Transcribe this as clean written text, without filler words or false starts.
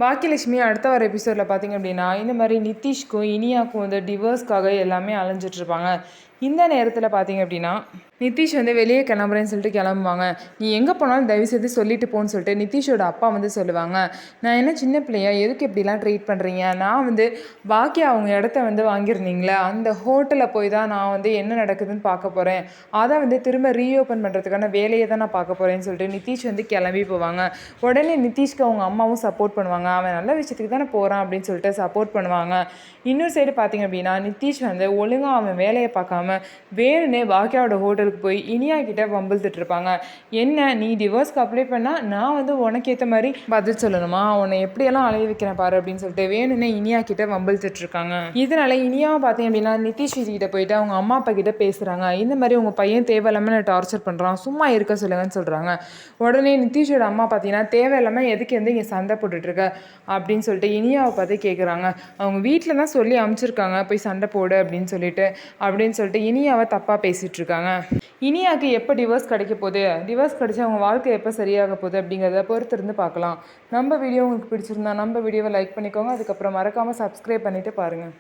பாக்கியலட்சுமி அடுத்த வர எபிசோடில் பார்த்திங்க அப்படின்னா இந்த மாதிரி நிதிஷ்க்கும் இனியாவுக்கும் வந்து டிவோர்ஸ்க்காக எல்லாமே அலைஞ்சிட்ருப்பாங்க. இந்த நேரத்தில் பார்த்திங்க அப்படின்னா நிதிஷ் வந்து வெளியே கிளம்புறேன்னு சொல்லிட்டு கிளம்புவாங்க. நீ எங்கே போனாலும் தயவுசெய்து சொல்லிட்டு போன்னு சொல்லிட்டு நிதிஷோட அப்பா வந்து சொல்லுவாங்க. நான் என்ன சின்ன பிள்ளையா, எதுக்கு இப்படிலாம் ட்ரீட் பண்ணுறீங்க? நான் வந்து பாக்கியா அவங்க இடத்த வந்து வாங்கியிருந்தீங்களே அந்த ஹோட்டலில் போய் தான் நான் வந்து என்ன நடக்குதுன்னு பார்க்க போகிறேன். அதை வந்து திரும்ப ரீஓப்பன் பண்ணுறதுக்கான வேலையை தான் நான் பார்க்க போகிறேன்னு சொல்லிட்டு நிதிஷ் வந்து கிளம்பி போவாங்க. உடனே நிதிஷ்க்கு அவங்க அம்மாவும் சப்போர்ட் பண்ணுவாங்க. அவன் நல்ல விஷயத்துக்கு தானே போகிறான் அப்படின்னு சொல்லிட்டு சப்போர்ட் பண்ணுவாங்க. இன்னொரு சைடு பார்த்திங்க அப்படின்னா நிதிஷ் வந்து ஒழுங்காக அவன் வேலையை பார்க்காம வேணுன்னே பாக்கியாவோட ஹோட்டலுக்கு போய் இனியா கிட்ட வம்பிழுத்துட்டு இருப்பாங்க. என்ன நீ டிவோர்ஸ்க்கு அப்ளை பண்ணால் நான் வந்து உனக்கு ஏற்ற மாதிரி பதில் சொல்லணுமா? உன்னை எப்படியெல்லாம் அலைய வைக்கிறேன் பாரு அப்படின்னு சொல்லிட்டு வேணுன்னே இனியா கிட்ட வம்பிழுத்துட்டு இருக்காங்க. இதனால இனியாவை பார்த்தீங்க அப்படின்னா நிதிஷ் கிட்ட போயிட்டு அவங்க அம்மா அப்பா கிட்ட பேசுகிறாங்க. இந்த மாதிரி உங்கள் பையன் தேவையில்லாமல் நான் டார்ச்சர் பண்ணுறான், சும்மா இருக்க சொல்லுங்கன்னு சொல்கிறாங்க. உடனே நிதிஷோட அம்மா பார்த்தீங்கன்னா தேவையில்லாமல் எதுக்கு வந்து இங்கே சண்டை போட்டுட்ருக்க அப்படின்னு சொல்லிட்டு இனியாவை பார்த்து கேட்குறாங்க. அவங்க வீட்டில் தான் சொல்லி அனுப்பிச்சிருக்காங்க போய் சண்டை போடு அப்படின்னு சொல்லிட்டு இனியாவை தப்பாக பேசிகிட்டு இருக்காங்க. இனியாவுக்கு எப்போ டிவோர்ஸ் கிடைக்க போகுது, டிவோர்ஸ் கிடைச்சா அவங்க வாழ்க்கை எப்போ சரியாக போகுது அப்படிங்கிறத பொறுத்து இருந்து பார்க்கலாம். நம்ம வீடியோ உங்களுக்கு பிடிச்சிருந்தா நம்ம வீடியோவை லைக் பண்ணிக்கோங்க. அதுக்கப்புறம் மறக்காமல் சப்ஸ்கிரைப் பண்ணிவிட்டு பாருங்கள்.